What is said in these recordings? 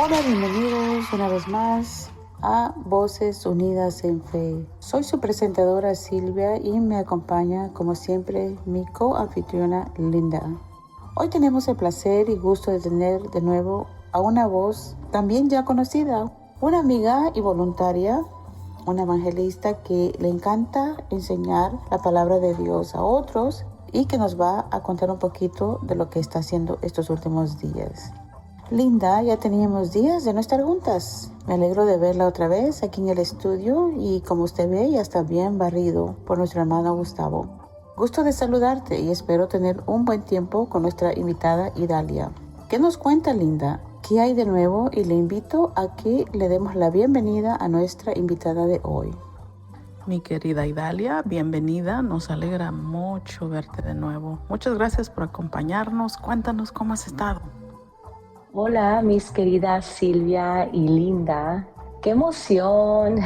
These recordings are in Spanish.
Hola, bienvenidos una vez más a Voces Unidas en Fe. Soy su presentadora Silvia y me acompaña, como siempre, mi coanfitriona Linda. Hoy tenemos el placer y gusto de tener de nuevo a una voz también ya conocida, una amiga y voluntaria, una evangelista que le encanta enseñar la palabra de Dios a otros y que nos va a contar un poquito de lo que está haciendo estos últimos días. Linda, ya teníamos días de no estar juntas. Me alegro de verla otra vez aquí en el estudio y como usted ve ya está bien barrido por nuestro hermano Gustavo. Gusto de saludarte y espero tener un buen tiempo con nuestra invitada Idalia. ¿Qué nos cuenta, Linda? ¿Qué hay de nuevo? Y le invito a que le demos la bienvenida a nuestra invitada de hoy. Mi querida Idalia, bienvenida. Nos alegra mucho verte de nuevo. Muchas gracias por acompañarnos. Cuéntanos cómo has estado. Hola, mis queridas Silvia y Linda. ¡Qué emoción!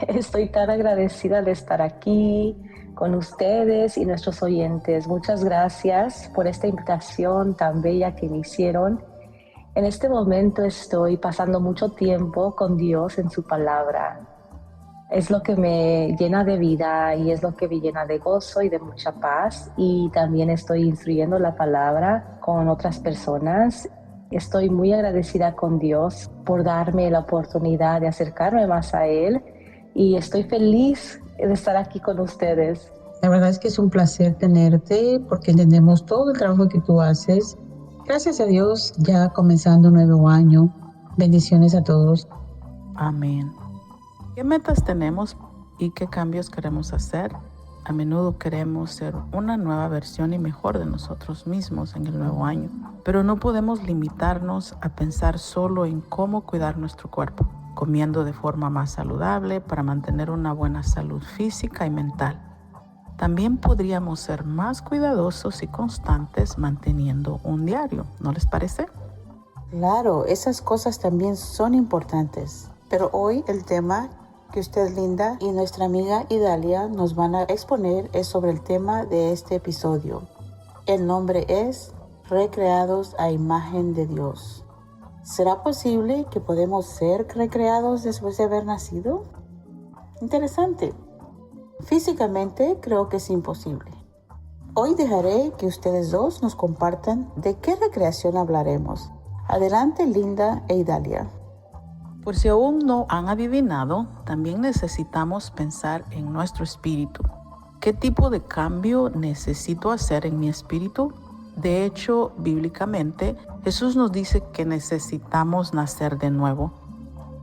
Estoy tan agradecida de estar aquí con ustedes y nuestros oyentes. Muchas gracias por esta invitación tan bella que me hicieron. En este momento estoy pasando mucho tiempo con Dios en su palabra. Es lo que me llena de vida y es lo que me llena de gozo y de mucha paz. Y también estoy instruyendo la palabra con otras personas. Estoy muy agradecida con Dios por darme la oportunidad de acercarme más a Él y estoy feliz de estar aquí con ustedes. La verdad es que es un placer tenerte porque entendemos todo el trabajo que tú haces. Gracias a Dios, ya comenzando un nuevo año. Bendiciones a todos. Amén. ¿Qué metas tenemos y qué cambios queremos hacer? A menudo queremos ser una nueva versión y mejor de nosotros mismos en el nuevo año, pero no podemos limitarnos a pensar solo en cómo cuidar nuestro cuerpo, comiendo de forma más saludable para mantener una buena salud física y mental. También podríamos ser más cuidadosos y constantes manteniendo un diario, ¿no les parece? Claro, esas cosas también son importantes, pero hoy el tema que usted, Linda, y nuestra amiga Idalia nos van a exponer es sobre el tema de este episodio. El nombre es Recreados a imagen de Dios. ¿Será posible que podemos ser recreados después de haber nacido? Interesante. Físicamente creo que es imposible. Hoy dejaré que ustedes dos nos compartan de qué recreación hablaremos. Adelante, Linda e Idalia. Por si aún no han adivinado, también necesitamos pensar en nuestro espíritu. ¿Qué tipo de cambio necesito hacer en mi espíritu? De hecho, bíblicamente, Jesús nos dice que necesitamos nacer de nuevo.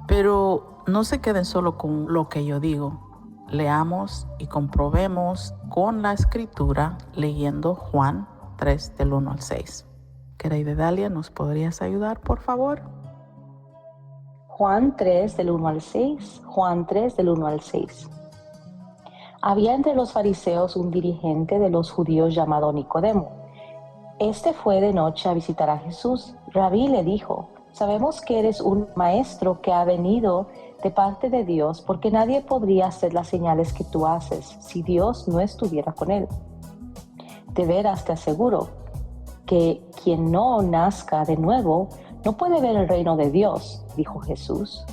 Pero no se queden solo con lo que yo digo. Leamos y comprobemos con la Escritura leyendo Juan 3 del 1 al 6. Querida Idalia, ¿nos podrías ayudar, por favor? Juan 3 del 1 al 6. Juan 3 del 1 al 6. Había entre los fariseos un dirigente de los judíos llamado Nicodemo. Este fue de noche a visitar a Jesús. Rabí, le dijo, sabemos que eres un maestro que ha venido de parte de Dios, porque nadie podría hacer las señales que tú haces si Dios no estuviera con él. De veras te aseguro que quien no nazca de nuevo no puede ver el reino de Dios, dijo Jesús.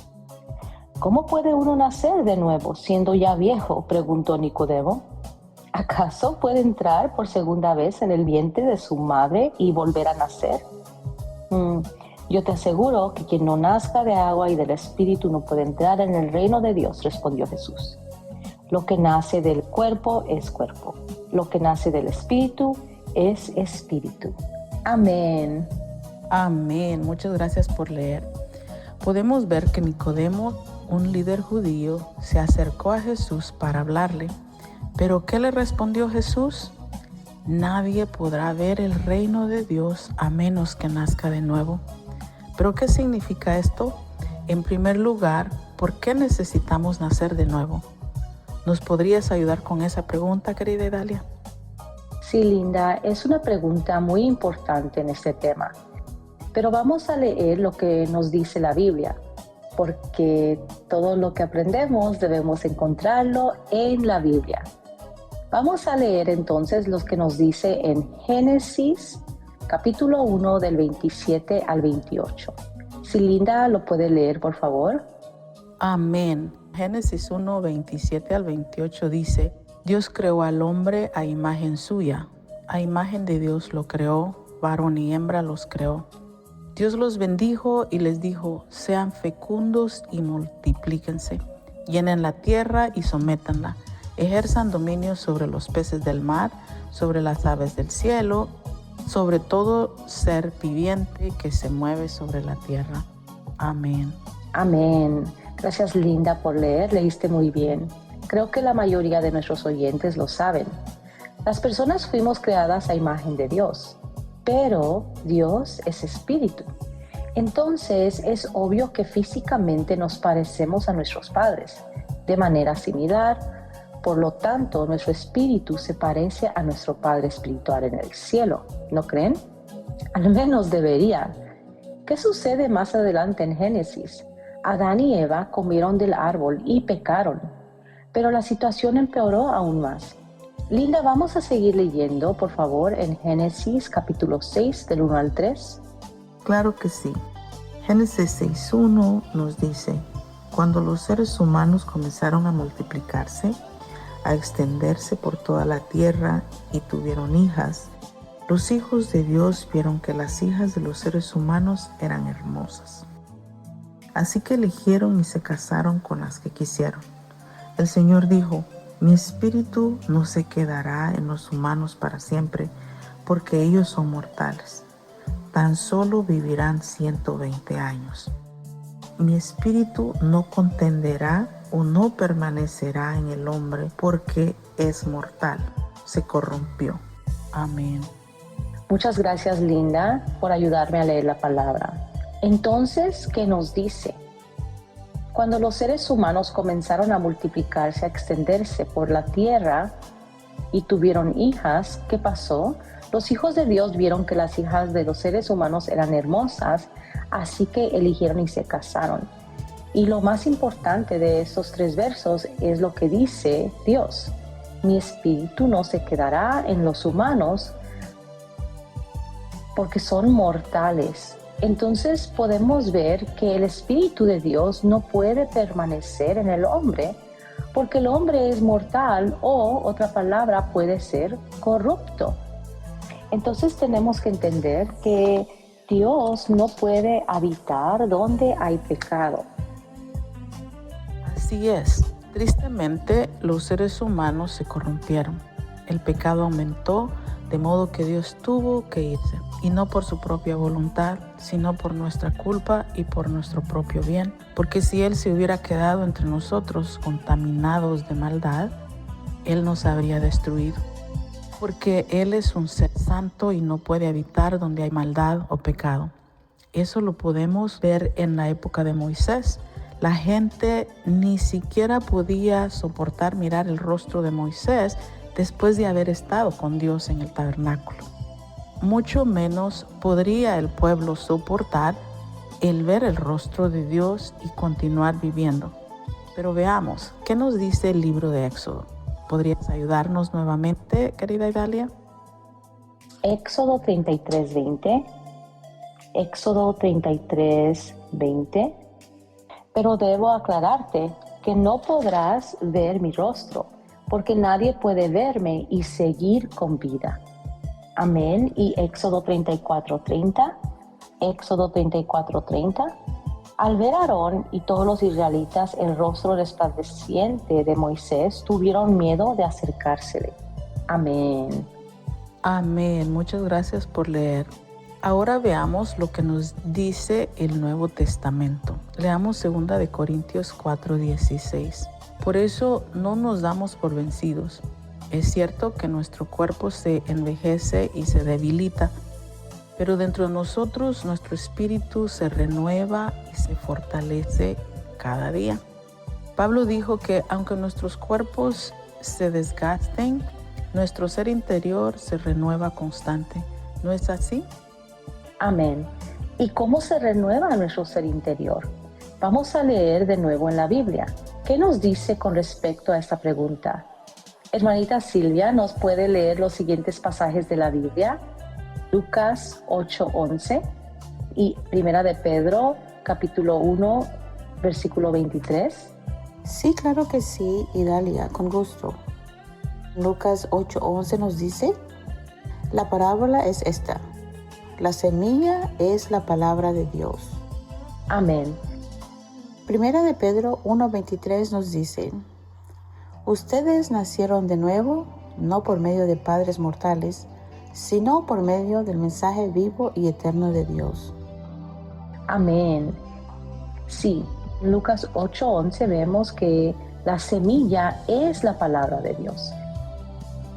¿Cómo puede uno nacer de nuevo siendo ya viejo?, preguntó Nicodemo. ¿Acaso puede entrar por segunda vez en el vientre de su madre y volver a nacer? Yo te aseguro que quien no nazca de agua y del Espíritu no puede entrar en el reino de Dios, respondió Jesús. Lo que nace del cuerpo es cuerpo, lo que nace del Espíritu es espíritu. Amén. Amén. Muchas gracias por leer. Podemos ver que Nicodemo, un líder judío, se acercó a Jesús para hablarle. ¿Pero qué le respondió Jesús? Nadie podrá ver el reino de Dios a menos que nazca de nuevo. ¿Pero qué significa esto? En primer lugar, ¿por qué necesitamos nacer de nuevo? ¿Nos podrías ayudar con esa pregunta, querida Idalia? Sí, Linda, es una pregunta muy importante en este tema. Pero vamos a leer lo que nos dice la Biblia, porque todo lo que aprendemos debemos encontrarlo en la Biblia. Vamos a leer entonces lo que nos dice en Génesis capítulo 1 del 27 al 28. Si Linda lo puede leer, por favor. Amén. Génesis 1, 27 al 28 dice: Dios creó al hombre a imagen suya. A imagen de Dios lo creó, varón y hembra los creó. Dios los bendijo y les dijo: sean fecundos y multiplíquense. Llenen la tierra y sométanla. Ejerzan dominio sobre los peces del mar, sobre las aves del cielo, sobre todo ser viviente que se mueve sobre la tierra. Amén. Amén. Gracias, Linda, por leer. Leíste muy bien. Creo que la mayoría de nuestros oyentes lo saben. Las personas fuimos creadas a imagen de Dios, pero Dios es espíritu. Entonces es obvio que físicamente nos parecemos a nuestros padres de manera similar. Por lo tanto, nuestro espíritu se parece a nuestro Padre espiritual en el cielo. ¿No creen? Al menos deberían. ¿Qué sucede más adelante en Génesis? Adán y Eva comieron del árbol y pecaron, pero la situación empeoró aún más. Linda, vamos a seguir leyendo, por favor, en Génesis capítulo 6, del 1 al 3. Claro que sí. Génesis 6:1 nos dice: cuando los seres humanos comenzaron a multiplicarse, a extenderse por toda la tierra y tuvieron hijas, los hijos de Dios vieron que las hijas de los seres humanos eran hermosas. Así que eligieron y se casaron con las que quisieron. El Señor dijo: mi espíritu no se quedará en los humanos para siempre, porque ellos son mortales. Tan solo vivirán 120 años. Mi espíritu no contenderá o no permanecerá en el hombre, porque es mortal, se corrompió. Amén. Muchas gracias, Linda, por ayudarme a leer la palabra. Entonces, ¿qué nos dice? Cuando los seres humanos comenzaron a multiplicarse, a extenderse por la tierra y tuvieron hijas, ¿qué pasó? Los hijos de Dios vieron que las hijas de los seres humanos eran hermosas, así que eligieron y se casaron. Y lo más importante de estos 3 versos es lo que dice Dios: mi espíritu no se quedará en los humanos porque son mortales. Entonces podemos ver que el Espíritu de Dios no puede permanecer en el hombre porque el hombre es mortal, o otra palabra puede ser corrupto. Entonces tenemos que entender que Dios no puede habitar donde hay pecado. Así es. Tristemente, los seres humanos se corrompieron. El pecado aumentó, de modo que Dios tuvo que irse. Y no por su propia voluntad, sino por nuestra culpa y por nuestro propio bien. Porque si Él se hubiera quedado entre nosotros contaminados de maldad, Él nos habría destruido. Porque Él es un ser santo y no puede habitar donde hay maldad o pecado. Eso lo podemos ver en la época de Moisés. La gente ni siquiera podía soportar mirar el rostro de Moisés después de haber estado con Dios en el tabernáculo. Mucho menos podría el pueblo soportar el ver el rostro de Dios y continuar viviendo. Pero veamos, ¿qué nos dice el libro de Éxodo? ¿Podrías ayudarnos nuevamente, querida Idalia? Éxodo 33:20. Éxodo 33:20. Pero debo aclararte que no podrás ver mi rostro, porque nadie puede verme y seguir con vida. Amén. Y Éxodo 34:30. Éxodo 34:30. Al ver a Aarón y todos los israelitas el rostro resplandeciente de Moisés, tuvieron miedo de acercársele. Amén. Amén. Muchas gracias por leer. Ahora veamos lo que nos dice el Nuevo Testamento. Leamos 2 de Corintios 4:16. Por eso no nos damos por vencidos. Es cierto que nuestro cuerpo se envejece y se debilita, pero dentro de nosotros nuestro espíritu se renueva y se fortalece cada día. Pablo dijo que aunque nuestros cuerpos se desgasten, nuestro ser interior se renueva constante. ¿No es así? Amén. ¿Y cómo se renueva nuestro ser interior? Vamos a leer de nuevo en la Biblia. ¿Qué nos dice con respecto a esta pregunta? Hermanita Silvia, ¿nos puede leer los siguientes pasajes de la Biblia? Lucas 8:11 y 1 de Pedro capítulo 1, versículo 23? Sí, claro que sí, Idalia, con gusto. Lucas 8:11 nos dice, la parábola es esta. La semilla es la palabra de Dios. Amén. Primera de Pedro 1:23 nos dice, ustedes nacieron de nuevo, no por medio de padres mortales, sino por medio del mensaje vivo y eterno de Dios. Amén. Sí, en Lucas 8:11 vemos que la semilla es la palabra de Dios.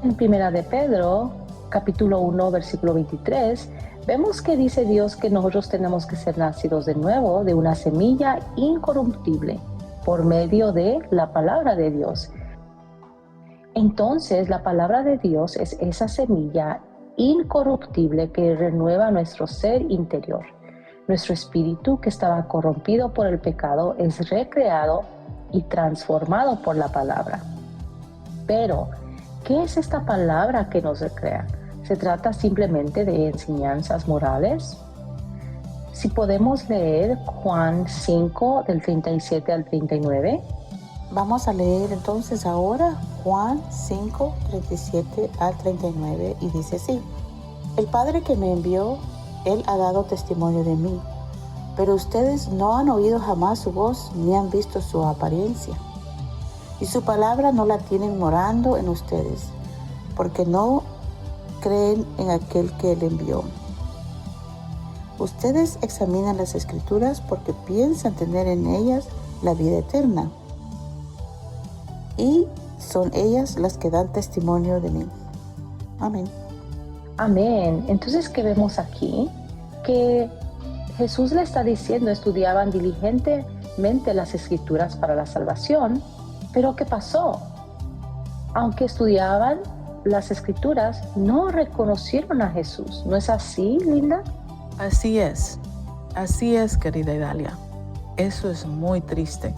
En Primera de Pedro, capítulo 1, versículo 23, vemos que dice Dios que nosotros tenemos que ser nacidos de nuevo de una semilla incorruptible por medio de la palabra de Dios. Entonces, la palabra de Dios es esa semilla incorruptible que renueva nuestro ser interior. Nuestro espíritu que estaba corrompido por el pecado es recreado y transformado por la palabra. Pero, ¿qué es esta palabra que nos recrea? ¿Se trata simplemente de enseñanzas morales? Si podemos leer Juan 5, del 37 al 39. Vamos a leer entonces ahora Juan 5, 37 al 39 y dice así. El Padre que me envió, Él ha dado testimonio de mí, pero ustedes no han oído jamás su voz ni han visto su apariencia. Y su palabra no la tienen morando en ustedes, porque no creen en aquel que Él envió. Ustedes examinan las Escrituras porque piensan tener en ellas la vida eterna. Y son ellas las que dan testimonio de mí. Amén. Amén. Entonces, ¿qué vemos aquí? Que Jesús le está diciendo, estudiaban diligentemente las Escrituras para la salvación, pero ¿qué pasó? Aunque estudiaban las Escrituras, no reconocieron a Jesús. ¿No es así, Linda? Así es, querida Idalia. Eso es muy triste.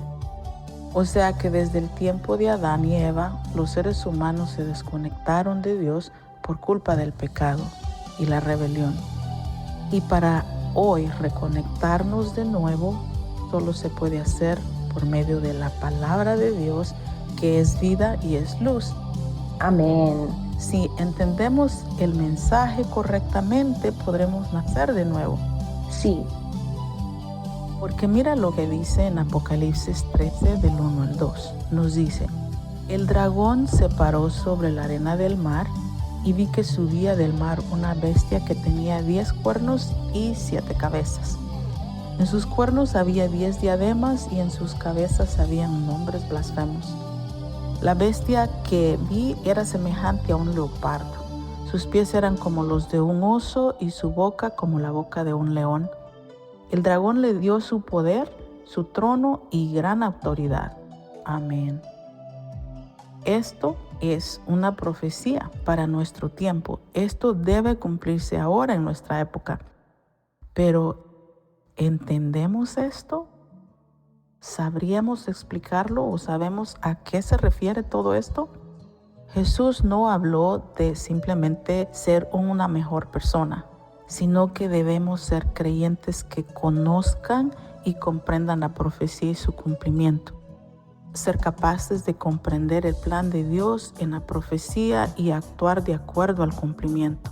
O sea que desde el tiempo de Adán y Eva, los seres humanos se desconectaron de Dios por culpa del pecado y la rebelión. Y para hoy reconectarnos de nuevo, solo se puede hacer por medio de la palabra de Dios, que es vida y es luz. Amén. Si entendemos el mensaje correctamente, podremos nacer de nuevo. Sí. Porque mira lo que dice en Apocalipsis 13, del 1 al 2. Nos dice, el dragón se paró sobre la arena del mar y vi que subía del mar una bestia que tenía 10 cuernos y 7 cabezas. En sus cuernos había 10 diademas y en sus cabezas habían nombres blasfemos. La bestia que vi era semejante a un leopardo. Sus pies eran como los de un oso y su boca como la boca de un león. El dragón le dio su poder, su trono y gran autoridad. Amén. Esto es una profecía para nuestro tiempo. Esto debe cumplirse ahora en nuestra época. Pero, ¿entendemos esto? ¿Sabríamos explicarlo o sabemos a qué se refiere todo esto? Jesús no habló de simplemente ser una mejor persona, sino que debemos ser creyentes que conozcan y comprendan la profecía y su cumplimiento. Ser capaces de comprender el plan de Dios en la profecía y actuar de acuerdo al cumplimiento.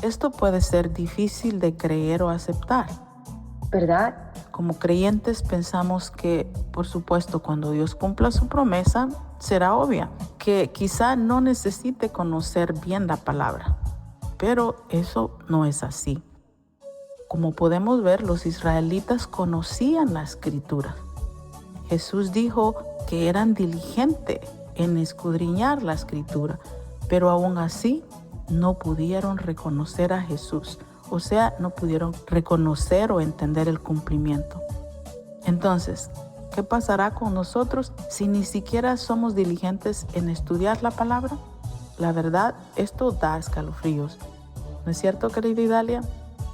Esto puede ser difícil de creer o aceptar, ¿verdad? Como creyentes pensamos que, por supuesto, cuando Dios cumpla su promesa, será obvia, que quizá no necesite conocer bien la palabra. Pero eso no es así. Como podemos ver, los israelitas conocían la Escritura. Jesús dijo que eran diligentes en escudriñar la Escritura, pero aún así no pudieron reconocer a Jesús. O sea, no pudieron reconocer o entender el cumplimiento. Entonces, ¿qué pasará con nosotros si ni siquiera somos diligentes en estudiar la palabra? La verdad, esto da escalofríos. ¿No es cierto, querida Idalia?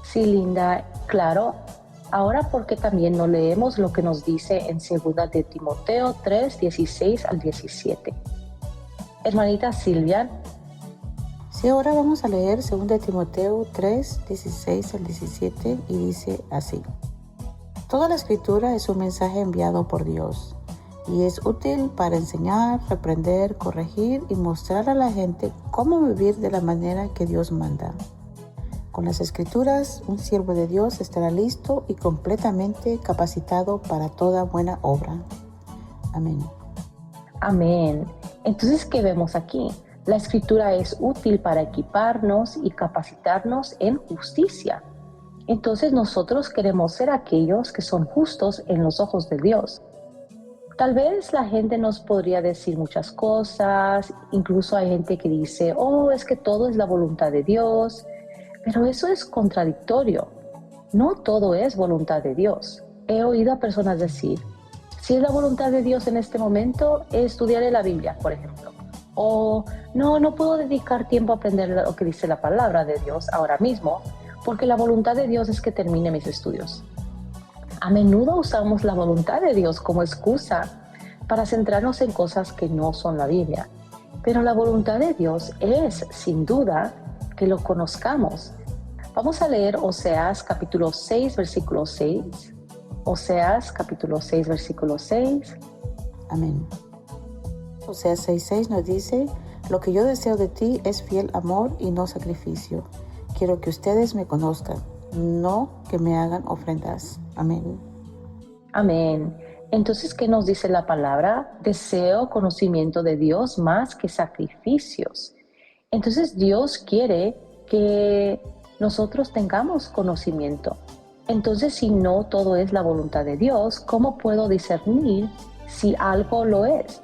Sí, Linda, claro. Ahora, porque también no leemos lo que nos dice en 2 de Timoteo 3, 16 al 17. Hermanita Silvia. Sí, ahora vamos a leer 2 Timoteo 3, 16 al 17 y dice así. Toda la escritura es un mensaje enviado por Dios y es útil para enseñar, reprender, corregir y mostrar a la gente cómo vivir de la manera que Dios manda. Con las escrituras, un siervo de Dios estará listo y completamente capacitado para toda buena obra. Amén. Amén. Entonces, ¿qué vemos aquí? La escritura es útil para equiparnos y capacitarnos en justicia. Entonces nosotros queremos ser aquellos que son justos en los ojos de Dios. Tal vez la gente nos podría decir muchas cosas, incluso hay gente que dice, es que todo es la voluntad de Dios, pero eso es contradictorio. No todo es voluntad de Dios. He oído a personas decir, si es la voluntad de Dios en este momento, estudiaré la Biblia, por ejemplo. O no puedo dedicar tiempo a aprender lo que dice la palabra de Dios ahora mismo, porque la voluntad de Dios es que termine mis estudios. A menudo usamos la voluntad de Dios como excusa para centrarnos en cosas que no son la Biblia. Pero la voluntad de Dios es, sin duda, que lo conozcamos. Vamos a leer Oseas capítulo 6, versículo 6. Oseas capítulo 6, versículo 6. Amén. Oseas 6:6 nos dice, lo que yo deseo de ti es fiel amor y no sacrificio. Quiero que ustedes me conozcan, no que me hagan ofrendas. Amén. Amén. Entonces, ¿qué nos dice la palabra? Deseo conocimiento de Dios más que sacrificios. Entonces, Dios quiere que nosotros tengamos conocimiento. Entonces, si no todo es la voluntad de Dios, ¿cómo puedo discernir si algo lo es?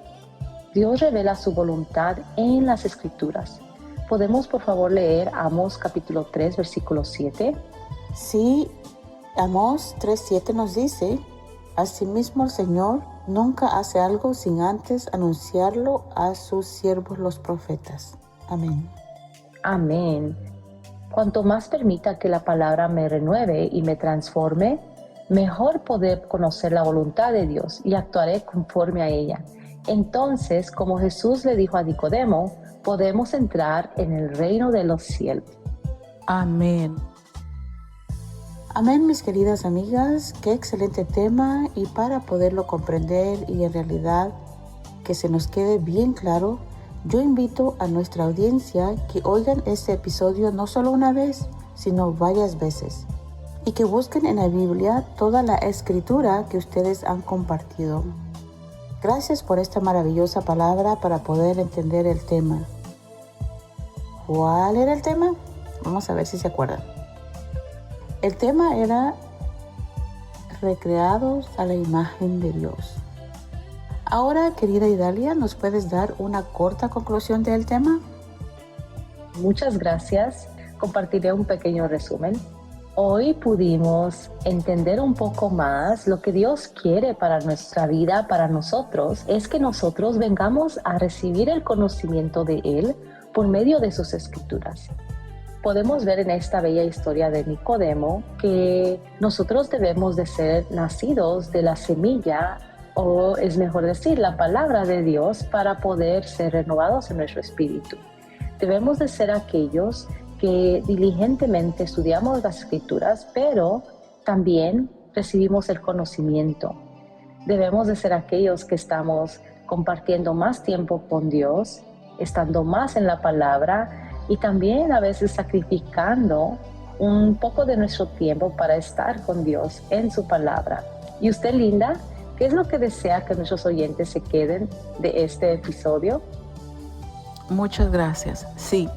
Dios revela su voluntad en las Escrituras. ¿Podemos, por favor, leer Amós capítulo 3, versículo 7? Sí, Amós 3:7 nos dice, asimismo el Señor nunca hace algo sin antes anunciarlo a sus siervos los profetas. Amén. Amén. Cuanto más permita que la palabra me renueve y me transforme, mejor poder conocer la voluntad de Dios y actuaré conforme a ella. Entonces, como Jesús le dijo a Nicodemo, podemos entrar en el reino de los cielos. Amén. Amén, mis queridas amigas, qué excelente tema, y para poderlo comprender y en realidad que se nos quede bien claro, yo invito a nuestra audiencia que oigan este episodio no solo una vez, sino varias veces, y que busquen en la Biblia toda la escritura que ustedes han compartido. Gracias por esta maravillosa palabra para poder entender el tema. ¿Cuál era el tema? Vamos a ver si se acuerdan. El tema era recreados a la imagen de Dios. Ahora, querida Idalia, ¿nos puedes dar una corta conclusión del tema? Muchas gracias. Compartiré un pequeño resumen. Hoy pudimos entender un poco más lo que Dios quiere para nuestra vida, para nosotros, es que nosotros vengamos a recibir el conocimiento de Él por medio de sus Escrituras. Podemos ver en esta bella historia de Nicodemo que nosotros debemos de ser nacidos de la semilla, o es mejor decir, la palabra de Dios, para poder ser renovados en nuestro espíritu. Debemos de ser aquellos que diligentemente estudiamos las Escrituras, pero también recibimos el conocimiento. Debemos de ser aquellos que estamos compartiendo más tiempo con Dios, estando más en la palabra, y también a veces sacrificando un poco de nuestro tiempo para estar con Dios en su palabra. ¿Y usted, Linda, qué es lo que desea que nuestros oyentes se queden de este episodio? Muchas gracias. Sí,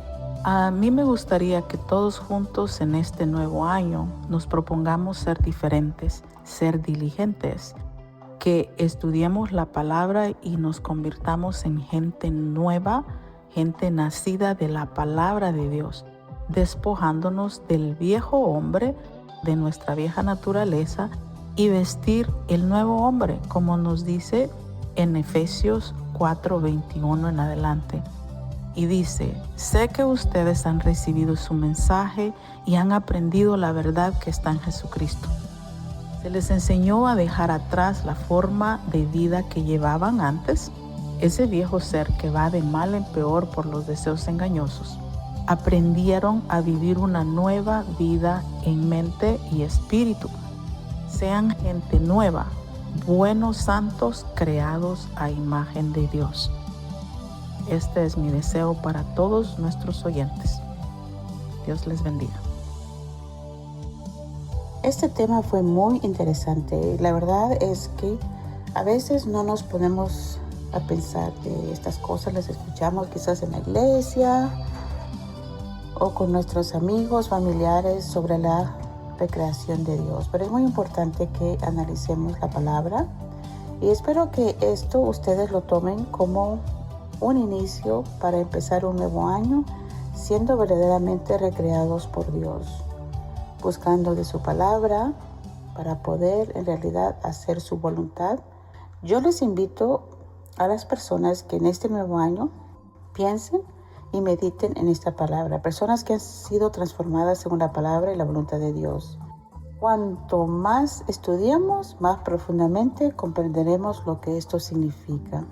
a mí me gustaría que todos juntos en este nuevo año nos propongamos ser diferentes, ser diligentes, que estudiemos la palabra y nos convirtamos en gente nueva, gente nacida de la palabra de Dios, despojándonos del viejo hombre, de nuestra vieja naturaleza, y vestir el nuevo hombre, como nos dice en Efesios 4:21 en adelante. Y dice, sé que ustedes han recibido su mensaje y han aprendido la verdad que está en Jesucristo. Se les enseñó a dejar atrás la forma de vida que llevaban antes, ese viejo ser que va de mal en peor por los deseos engañosos. Aprendieron a vivir una nueva vida en mente y espíritu. sean gente nueva, buenos santos creados a imagen de Dios. Este es mi deseo para todos nuestros oyentes. Dios les bendiga. Este tema fue muy interesante. La verdad es que a veces no nos ponemos a pensar de estas cosas, las escuchamos quizás en la iglesia o con nuestros amigos, familiares sobre la recreación de Dios. Pero es muy importante que analicemos la palabra y espero que esto ustedes lo tomen como un inicio para empezar un nuevo año siendo verdaderamente recreados por Dios, buscando de su palabra para poder en realidad hacer su voluntad. Yo les invito a las personas que en este nuevo año piensen y mediten en esta palabra, personas que han sido transformadas según la palabra y la voluntad de Dios. Cuanto más estudiamos, más profundamente comprenderemos lo que esto significa.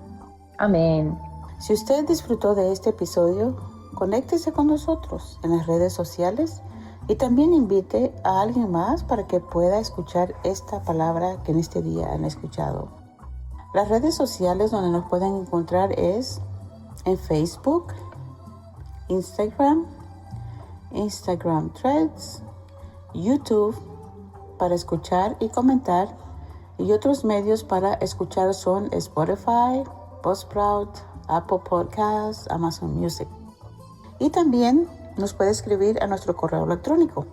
Amén. Si usted disfrutó de este episodio, conéctese con nosotros en las redes sociales y también invite a alguien más para que pueda escuchar esta palabra que en este día han escuchado. Las redes sociales donde nos pueden encontrar es en Facebook, Instagram Threads, YouTube para escuchar y comentar, y otros medios para escuchar son Spotify, Buzzsprout, Apple Podcasts, Amazon Music. Y también nos puede escribir a nuestro correo electrónico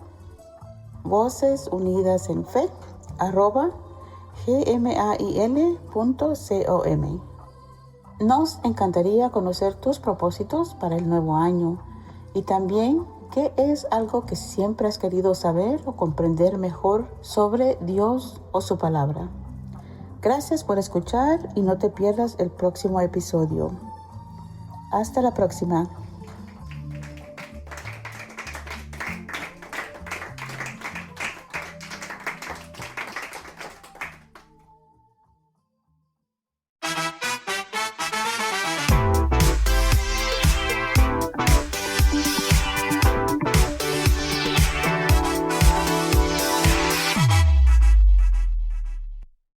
vocesunidasenfe@gmail.com. Nos encantaría conocer tus propósitos para el nuevo año y también qué es algo que siempre has querido saber o comprender mejor sobre Dios o su palabra. Gracias por escuchar y no te pierdas el próximo episodio. Hasta la próxima.